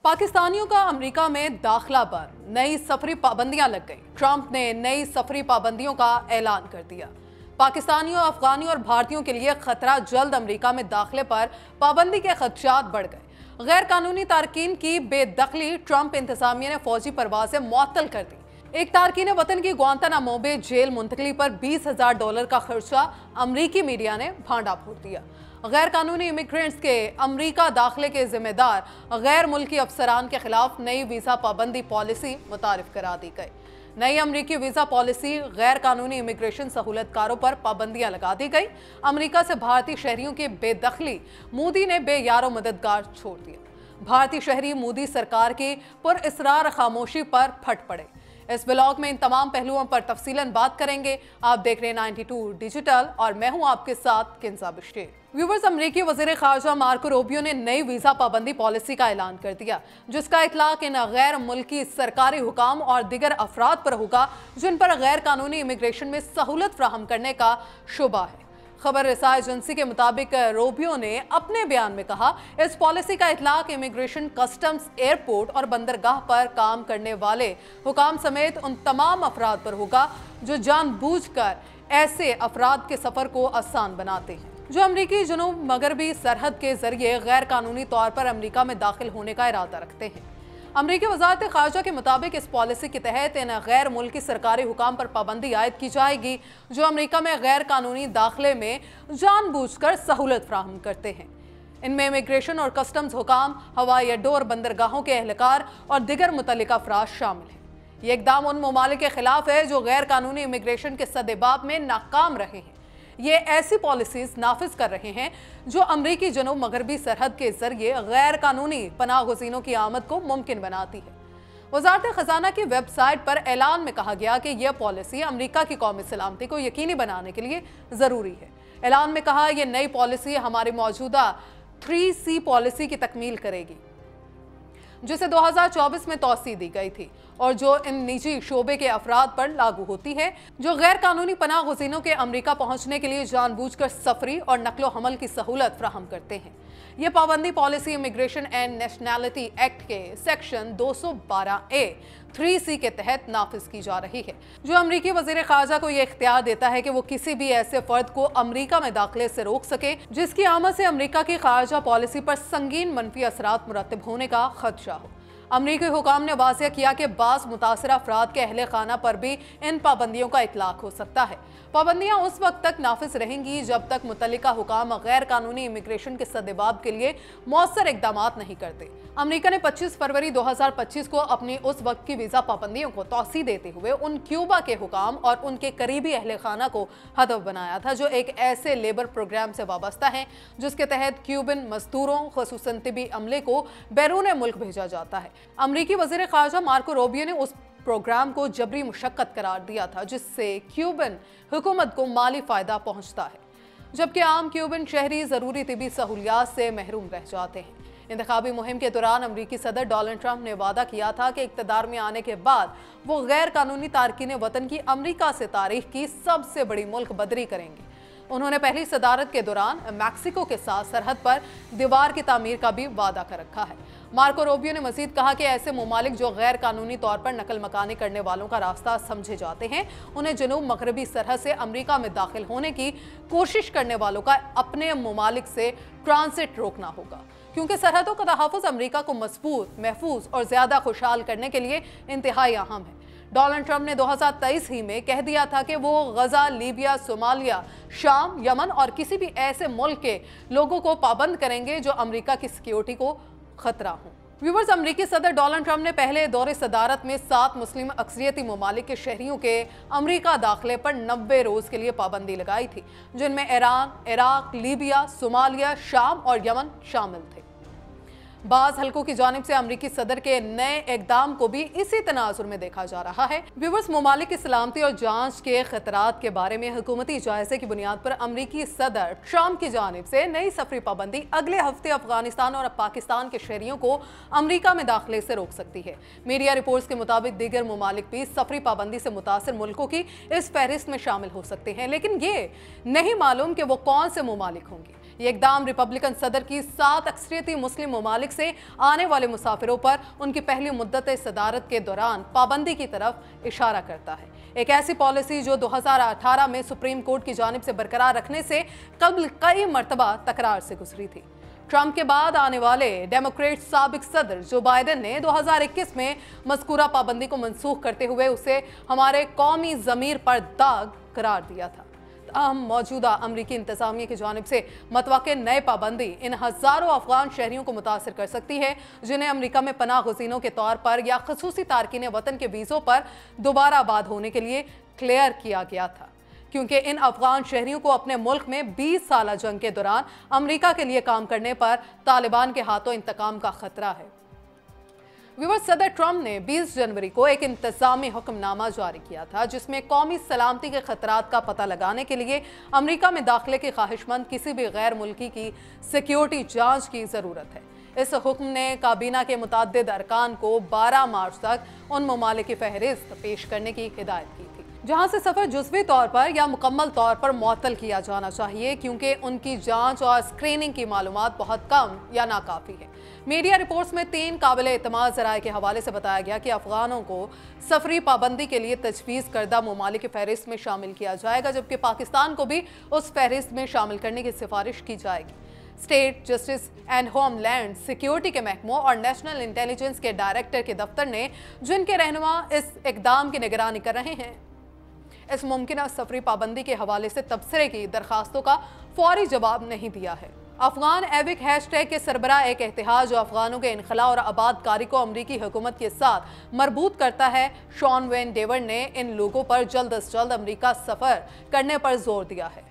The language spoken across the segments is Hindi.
पाकिस्तानियों का अमेरिका में दाखिला बंद, नई सफरी पाबंदियां लग गई। ट्रंप ने नई सफरी पाबंदियों का ऐलान कर दिया। पाकिस्तानियों, अफगानियों और भारतीयों के लिए खतरा, जल्द अमेरिका में दाखिले पर पाबंदी के खदशात बढ़ गए। गैर कानूनी तारकीन की बेदखली, ट्रंप इंतजामिया ने फौजी परवाजें मुअत्तल कर दी। एक तारकीन वतन की ग्वांतानामो बे जेल मुंतकली पर $20,000 का खर्चा अमरीकी मीडिया ने भांडा फोड़ दिया। गैर कानूनी इमिग्रेंट्स के अमरीका दाखिले के जिम्मेदार गैर मुल्की अफसरान के खिलाफ नई वीजा पाबंदी पॉलिसी मुतारिफ करा दी गई। नई अमरीकी वीजा पॉलिसी गैर कानूनी इमिग्रेशन सहूलतकारों पर पाबंदियां लगा दी गई। अमरीका से भारतीय शहरियों की बेदखली मोदी ने बेयारो मददगार छोड़ दिया। भारतीय शहरी मोदी सरकार की पुरइसरार खामोशी पर फट पड़े। इस ब्लॉग में इन तमाम पहलुओं पर तफसीलन बात करेंगे। आप देख रहे हैं 92 डिजिटल और मैं हूं आपके साथ किंजा बिश्ते। व्यूवर्स, अमरीकी वजीर खारजा मार्को रूबियो ने नई वीजा पाबंदी पॉलिसी का ऐलान कर दिया, जिसका इतलाक इन गैर मुल्की सरकारी हुकाम और दिगर अफराद पर होगा जिन पर गैर कानूनी इमिग्रेशन में सहूलत फ्राहम करने का शुबा है। खबर रसाई एजेंसी के मुताबिक रूबियो ने अपने बयान में कहा, इस पॉलिसी का इतलाक इमिग्रेशन, कस्टम्स, एयरपोर्ट और बंदरगाह पर काम करने वाले हुकाम समेत उन तमाम अफराद पर होगा जो जानबूझकर ऐसे अफराद के सफर को आसान बनाते हैं, जो अमरीकी जुनूब मगरबी सरहद के जरिए गैर कानूनी तौर पर अमरीका में दाखिल होने का इरादा रखते हैं। अमरीकी वजारत खारजा के मुताबिक इस पॉलिसी के तहत इन गैर मुल्की सरकारी हुकाम पर पाबंदी आयद की जाएगी जो अमरीका में गैर कानूनी दाखिले में जानबूझकर सहूलत फ्राहम करते हैं। इनमें इमिग्रेशन और कस्टम्स हुकाम, हवाई अड्डों और बंदरगाहों के एहलकार और दिगर मुतल्लिका अफराद शामिल हैं। ये इकदाम उन ममालिक के खिलाफ है जो गैर कानूनी इमिग्रेशन के सदेबाब में नाकाम रहे हैं। ये ऐसी पॉलिसीज नाफिज कर रहे हैं जो अमरीकी जनूब मगरबी सरहद के जरिए गैर कानूनी पनाह गुज़ीनों की आमद को मुमकिन बनाती है। वजारत खजाना की वेबसाइट पर ऐलान में कहा गया कि यह पॉलिसी अमरीका की कौमी सलामती को यकीनी बनाने के लिए ज़रूरी है। ऐलान में कहा, यह नई पॉलिसी हमारी मौजूदा 3C पॉलिसी की तकमील करेगी जिसे 2024 में तौसीह दी गई थी और जो इन निजी शोबे के अफराद पर लागू होती है जो गैर कानूनी पनाह गुज़ीनों के अमरीका पहुंचने के लिए जानबूझकर सफरी और नकलो हमल की सहूलत फ्राहम करते हैं। यह पाबंदी policy immigration and nationality act के सेक्शन 212A 3C के तहत नाफिज की जा रही है, जो अमरीकी वजीर खारजा को यह इख्तियार देता है कि वो किसी भी ऐसे फर्द को अमरीका में दाखिले से रोक सके जिसकी आमद से अमरीका की खारजा पॉलिसी पर संगीन मनफी असरात मुरतब होने का खदशा हो। अमरीकी हुकाम ने वाज़ेह किया कि बाज़ मुतासरा अफराद के अहले खाना पर भी इन पाबंदियों का इतलाक हो सकता है। पाबंदियां उस वक्त तक नाफिज रहेंगी जब तक मुतल्लिका हुकाम गैर कानूनी इमिग्रेशन के सदेबाब के लिए मौसर इकदाम नहीं करते। अमरीका ने 25 फरवरी 2025 को अपनी उस वक्त की वीज़ा पाबंदियों को तौसीह देते हुए उन क्यूबा के हुकाम और उनके करीबी अहले खाना को हदफ बनाया था जो एक ऐसे लेबर प्रोग्राम से वाबस्ता है जिसके तहत क्यूबन मजदूरों, खुसूसन तिबी अमले को बैरून मुल्क भेजा जाता है। अमरीकी वजीर खारजा मार्को रूबियो ने उस प्रोग्राम को जबरी मुशक्कत करार दिया था जिससे क्यूबन हुकूमत को माली फायदा पहुंचता है, जबकि आम क्यूबन शहरी जरूरी तिबी सहूलियात से महरूम रह जाते हैं। इंतखाबी मुहिम के दौरान अमरीकी सदर डोनाल्ड ट्रंप ने वादा किया था कि इक़्तिदार में आने के बाद वो गैर कानूनी तारकीन वतन की अमरीका से तारीख की सबसे बड़ी मुल्क बदरी करेंगे। उन्होंने पहली सदारत के दौरान मैक्सिको के साथ सरहद पर दीवार की तामीर का भी वादा कर रखा है। मार्को रूबियो ने मजीद कहा कि ऐसे ममालिक जो गैर कानूनी तौर पर नकल मकानी करने वालों का रास्ता समझे जाते हैं, उन्हें जनूब मगरबी सरहद से अमरीका में दाखिल होने की कोशिश करने वालों का अपने ममालिक से ट्रांसिट रोकना होगा, क्योंकि सरहदों का तहफ़्फ़ुज़ अमरीका को मजबूत, महफूज और ज़्यादा खुशहाल करने के लिए इंतहाई अहम है। डोनाल्ड ट्रंप ने 2023 ही में कह दिया था कि वो गजा, लीबिया, सोमालिया, शाम, यमन और किसी भी ऐसे मुल्क के लोगों को पाबंद करेंगे जो अमरीका की सिक्योरिटी को खतरा हो। व्यूवर्स, अमरीकी सदर डोनाल्ड ट्रंप ने पहले दौरे सदारत में 7 मुस्लिम अक्सरियती ममालिक के शहरियों के अमरीका दाखिले पर 90 रोज के लिए पाबंदी लगाई थी, जिनमें ईरान, इराक, लीबिया, सोमालिया, शाम और यमन शामिल थे। बाज़ हल्कों की जानिब से अमरीकी सदर के नए इकदाम को भी इसी तनाजुर में देखा जा रहा है। व्यूवर्स, ममालिक की सलामती और जांच के खतरात के बारे में हुकूमती जायजे की बुनियाद पर अमरीकी सदर ट्रंप की जानिब से नई सफरी पाबंदी अगले हफ्ते अफगानिस्तान और पाकिस्तान के शहरियों को अमरीका में दाखिले से रोक सकती है। मीडिया रिपोर्ट्स के मुताबिक दीगर ममालिक भी सफरी पाबंदी से मुतासर मुल्कों की इस फहरिस्त में शामिल हो सकते हैं, लेकिन ये नहीं मालूम कि वो कौन से ममालिक होंगे। ये इकदाम रिपब्लिकन सदर की 7 अक्सरियती मुस्लिम ममालिक से आने वाले मुसाफिरों पर उनकी पहली मुद्दत सदारत के दौरान पाबंदी की तरफ इशारा करता है। एक ऐसी पॉलिसी जो 2018 में सुप्रीम कोर्ट की जानिब से बरकरार रखने से कबल कई मरतबा तकरार से गुजरी थी। ट्रंप के बाद आने वाले डेमोक्रेट साबिक सदर जो बाइडेन ने 2021 में मज़कूरा पाबंदी को मनसूख करते हुए उसे हमारे कौमी ज़मीर पर दाग करार दिया था। मौजूदा अमरीकी इंतजामिया की जानिब से मतवाक़े नए पाबंदी इन हज़ारों अफगान शहरियों को मुतासर कर सकती है जिन्हें अमरीका में पनाह गुज़ीनों के तौर पर या खसूसी तारकीन वतन के वीज़ों पर दोबारा आबाद होने के लिए क्लियर किया गया था, क्योंकि इन अफगान शहरियों को अपने मुल्क में 20 साल जंग के दौरान अमरीका के लिए काम करने पर तालिबान के हाथों इंतकाम का खतरा है। व्यूअर्स, सदर ट्रंप ने 20 जनवरी को एक इंतजामी हुक्मनामा जारी किया था जिसमें कौमी सलामती के खतरात का पता लगाने के लिए अमरीका में दाखिले की ख्वाहिशमंद किसी भी गैर मुल्की की सिक्योरिटी जांच की ज़रूरत है। इस हुक्म ने काबीना के मुतअद्दिद अरकान को 12 मार्च तक उन ममालिक की फहरिस्त पेश करने की हिदायत की थी जहां से सफ़र जुज़वी तौर पर या मुकम्मल तौर पर मुअत्तल किया जाना चाहिए, क्योंकि उनकी जांच और स्क्रीनिंग की मालूमात बहुत कम या नाकाफ़ी है। मीडिया रिपोर्ट्स में 3 काबिल एतमाद ज़राए के हवाले से बताया गया कि अफगानों को सफरी पाबंदी के लिए तजवीज़ करदा ममालिक की फहरिस्त में शामिल किया जाएगा, जबकि पाकिस्तान को भी उस फहरिस्त में शामिल करने की सिफारिश की जाएगी। State justice and homeland security के महकमों और नेशनल इंटेलिजेंस के डायरेक्टर के दफ्तर ने जिनके रहनुमा इस इकदाम की निगरानी कर रहे हैं, इस मुमकिन सफरी पाबंदी के हवाले से तबसरे की दरखास्तों का फौरी जवाब नहीं दिया है। अफगान एविक हैशटैग के सरबरा एक इतिहाद जो अफगानों के इनखला और आबादकारी को अमरीकी हुकूमत के साथ मरबूत करता है, शॉन वेन डेवर ने इन लोगों पर जल्द अज जल्द अमरीका सफ़र करने पर जोर दिया है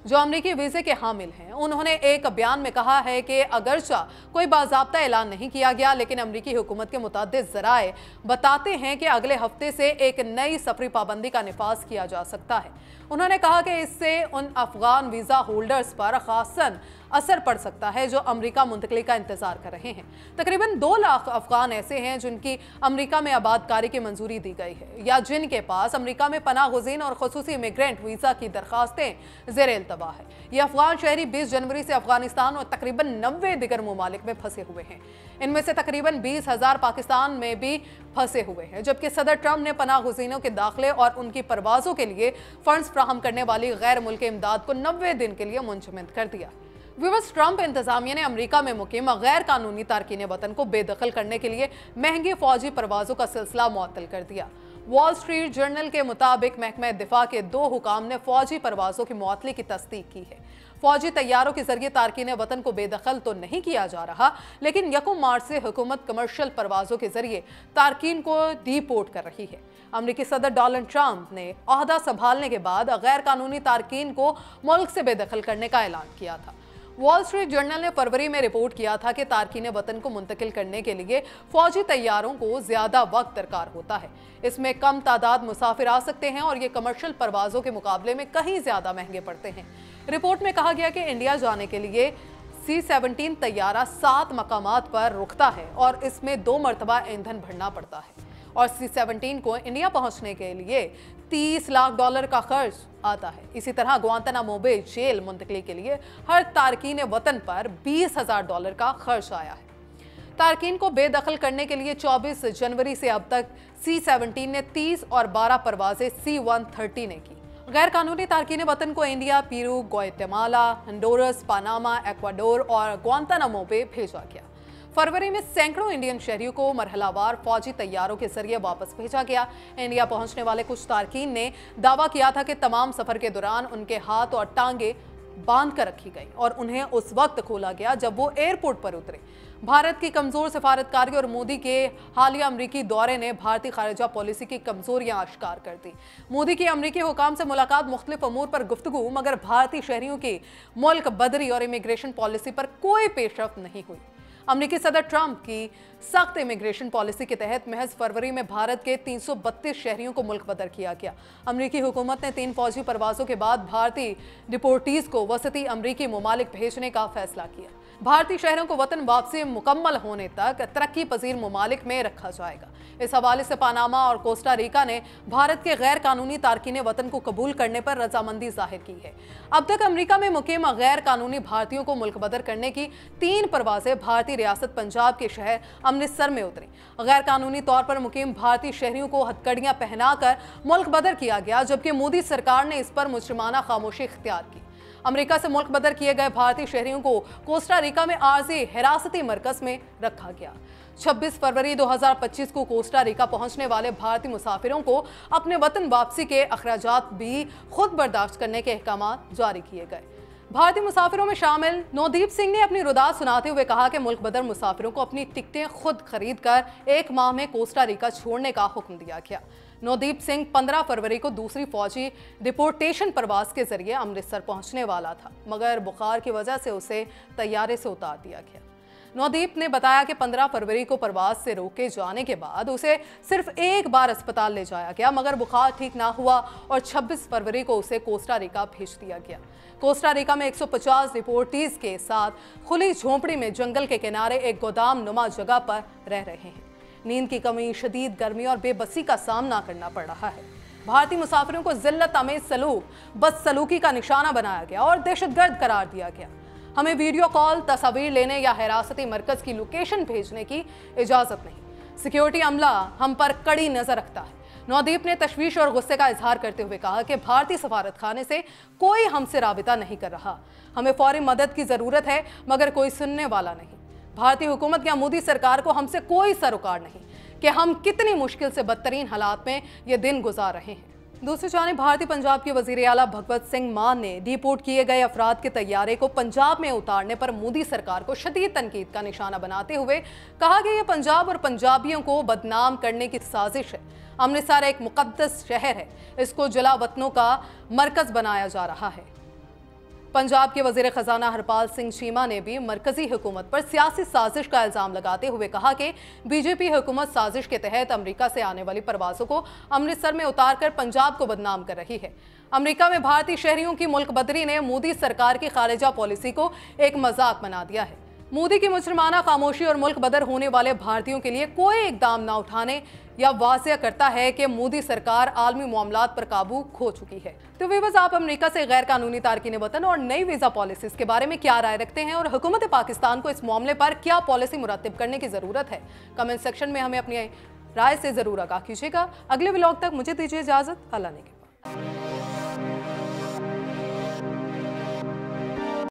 जो अमरीकी वीज़े के हामिल हैं। उन्होंने एक बयान में कहा है कि अगरचा कोई बाज़ाब्ता ऐलान नहीं किया गया, लेकिन अमरीकी हुकूमत के मुतअद्दिद ज़राए बताते हैं कि अगले हफ्ते से एक नई सफरी पाबंदी का निफाज किया जा सकता है। उन्होंने कहा कि इससे उन अफगान वीज़ा होल्डर्स पर खासन असर पड़ सकता है जो अमरीका मुंतकली का इंतजार कर रहे हैं। तकरीबन 2 लाख अफगान ऐसे हैं जिनकी अमरीका में आबादकारी की मंजूरी दी गई है या जिनके पास अमरीका में पनाह गुज़ीन और खसूसी इमिग्रेंट वीज़ा की दरखास्तें ज़ेर इल्तवा है। ये अफगान शहरी 20 जनवरी से अफगानिस्तान और तकरीबन 90 दिगर ममालिक में फंसे हुए हैं। इनमें से तकरीबन 20,000 पाकिस्तान में भी फंसे हुए हैं, जबकि सदर ट्रंप ने पनाह गुज़ीनों के दाखिले और उनकी परवाज़ों के लिए फंड्स फ्राहम करने वाली गैर मुल्की इमदाद को 90 दिन के लिए मुंजमद कर दिया। व्यूअर्स, ट्रंप इंतजामिया ने अमरीका में मुकीम गैर कानूनी तारकीन वतन को बेदखल करने के लिए महंगी फौजी परवाज़ों का सिलसिला मुअत्तल कर दिया। वॉल स्ट्रीट जर्नल के मुताबिक महकमा दिफा के 2 हुकाम ने फौजी परवाज़ों की मुअत्तली की तस्दीक की है। फौजी तैयारों के जरिए तारकीन वतन को बेदखल तो नहीं किया जा रहा, लेकिन 1 मार्च से हुकूमत कमर्शियल परवाज़ों के जरिए तारकीन को डिपोर्ट कर रही है। अमरीकी सदर डोनाल्ड ट्रंप ने ओहदा संभालने के बाद गैर कानूनी तारकीन को मुल्क से बेदखल करने का ऐलान किया था। वॉल स्ट्रीट जर्नल ने फरवरी में रिपोर्ट किया था कि तारकीन वतन को मुंतकिल करने के लिए फौजी तैयारों को ज्यादा वक्त दरकार होता है। इसमें कम तादाद मुसाफिर आ सकते हैं और ये कमर्शियल परवाज़ों के मुकाबले में कहीं ज्यादा महंगे पड़ते हैं। रिपोर्ट में कहा गया कि इंडिया जाने के लिए C-17 तैयारा 7 मकामात पर रुकता है और इसमें 2 मरतबा ईंधन भरना पड़ता है और C-17 को इंडिया पहुंचने के लिए $30 लाख का खर्च आता है। इसी तरह ग्वांतानामो बे जेल मुंतकली के लिए हर तारकीन वतन पर $20,000 का खर्च आया है। तारकीन को बेदखल करने के लिए 24 जनवरी से अब तक C-17 ने 30 और 12 परवाजें C-130 ने की। गैर कानूनी तारकीन वतन को India, Peru, Guatemala, Honduras, Panama, Ecuador और ग्वांतानामो बे भेजा गया। फरवरी में सैकड़ों इंडियन शहरियों को मरहलावार फौजी तैयारों के जरिए वापस भेजा गया। इंडिया पहुंचने वाले कुछ तारकीन ने दावा किया था कि तमाम सफर के दौरान उनके हाथ और टांगे बांध कर रखी गई और उन्हें उस वक्त खोला गया जब वो एयरपोर्ट पर उतरे। भारत की कमजोर सफारतकारी और मोदी के हालिया अमरीकी दौरे ने भारतीय खारिजा पॉलिसी की कमजोरियां आश्कार कर दी। मोदी की अमरीकी हुकाम से मुलाकात, मुख्तलिफ अमूर पर गुफ्तगू, मगर भारतीय शहरियों की मुल्क बदरी और इमिग्रेशन पॉलिसी पर कोई पेशरफ्त नहीं हुई। अमरीकी सदर ट्रंप की सख्त इमिग्रेशन पॉलिसी के तहत महज फरवरी में भारत के 332 शहरियों को मुल्क बदर किया गया। अमरीकी हुकूमत ने 3 फौजी परवाज़ों के बाद भारतीय डिपोर्टीज को वसती अमरीकी ममालिक भेजने का फैसला किया। भारतीय शहरों को वतन वापसी मुकम्मल होने तक तरक्की पजीर ममालिक में रखा जाएगा। इस हवाले से पनामा और कोस्टा रिका ने भारत के गैर कानूनी तारकीन वतन को कबूल करने पर रजामंदी जाहिर की है। अब तक अमेरिका में मुकीम गैर कानूनी भारतीयों को मुल्क बदर करने की 3 परवाजें भारतीय रियासत पंजाब के शहर अमृतसर में उतरी। गैर कानूनी तौर पर मुकीम भारतीय शहरियों को हथकड़ियां पहनाकर मुल्क बदर किया गया, जबकि मोदी सरकार ने इस पर मुजरिमाना खामोशी इख्तियार की। अमेरिका से मुल्क बदर किए गए भारतीय शहरियों को कोस्टा रिका में आर्जी हिरासती मरकज में रखा गया। 26 फरवरी 2025 को कोस्टा रिका पहुंचने वाले भारतीय मुसाफिरों को अपने वतन वापसी के अखराजात भी खुद बर्दाश्त करने के अहकाम जारी किए गए। भारतीय मुसाफिरों में शामिल नवदीप सिंह ने अपनी रुदात सुनाते हुए कहा कि मुल्क बदर मुसाफिरों को अपनी टिकटें खुद खरीद कर 1 माह में कोस्टा रिका छोड़ने का हुक्म दिया गया। नवदीप सिंह 15 फरवरी को दूसरी फौजी डिपोर्टेशन प्रवास के जरिए अमृतसर पहुंचने वाला था, मगर बुखार की वजह से उसे तैयारे से उतार दिया गया। नवदीप ने बताया कि 15 फरवरी को प्रवास से रोके जाने के बाद उसे सिर्फ 1 बार अस्पताल ले जाया गया, मगर बुखार ठीक ना हुआ और 26 फरवरी को उसे कोस्टा रिका भेज दिया गया। कोस्टा रिका में 150 डिपोर्टीज के साथ खुली झोंपड़ी में जंगल के किनारे एक गोदाम नुमा जगह पर रह रहे हैं। नींद की कमी, शदीद गर्मी और बेबसी का सामना करना पड़ रहा है। भारतीय मुसाफिरों को जिल्लत अमेज सलूक, बदसलूकी का निशाना बनाया गया और दहशतगर्द करार दिया गया। हमें वीडियो कॉल, तस्वीर लेने या हिरासती मरकज की लोकेशन भेजने की इजाजत नहीं। सिक्योरिटी अमला हम पर कड़ी नजर रखता है। नवदीप ने तशवीश और गुस्से का इजहार करते हुए कहा कि भारतीय सफारत खाने से कोई हमसे राबिता नहीं कर रहा। हमें फौरी मदद की जरूरत है, मगर कोई सुनने वाला नहीं। भारतीय हुकूमत या मोदी सरकार को हमसे कोई सरोकार नहीं कि हम कितनी मुश्किल से बदतरीन हालात में ये दिन गुजार रहे हैं। दूसरी जानिब भारतीय पंजाब के वजीर आला भगवत सिंह मान ने डिपोर्ट किए गए अफराद के तैयारे को पंजाब में उतारने पर मोदी सरकार को शदीद तनकीद का निशाना बनाते हुए कहा कि यह पंजाब और पंजाबियों को बदनाम करने की साजिश है। अमृतसर एक मुकद्दस शहर है, इसको जला वतनों का मरकज बनाया जा रहा है। पंजाब के वजीर खजाना हरपाल सिंह चीमा ने भी मरकजी हुकूमत पर सियासी साजिश का इल्जाम लगाते हुए कहा कि बीजेपी हुकूमत साजिश के तहत अमेरिका से आने वाली परवाजों को अमृतसर में उतारकर पंजाब को बदनाम कर रही है। अमेरिका में भारतीय शहरियों की मुल्क बदरी ने मोदी सरकार की खारिजा पॉलिसी को एक मजाक बना दिया है। मोदी की मुजरिमाना खामोशी और मुल्क बदर होने वाले भारतीयों के लिए कोई इकदाम न उठाने या वाज़िया करता है कि मोदी सरकार आलमी मामलात पर काबू खो चुकी है। तो व्यूअर्स, आप अमेरिका से गैर कानूनी तारकीन वतन और नई वीज़ा पॉलिसीज़ के बारे में क्या राय रखते हैं और हुकूमत पाकिस्तान को इस मामले पर क्या पॉलिसी मुरतब करने की ज़रूरत है? कमेंट सेक्शन में हमें अपनी राय से ज़रूर आगाह कीजिएगा। अगले व्लॉग तक मुझे दीजिए इजाज़त। अल्लाह ने के बाद।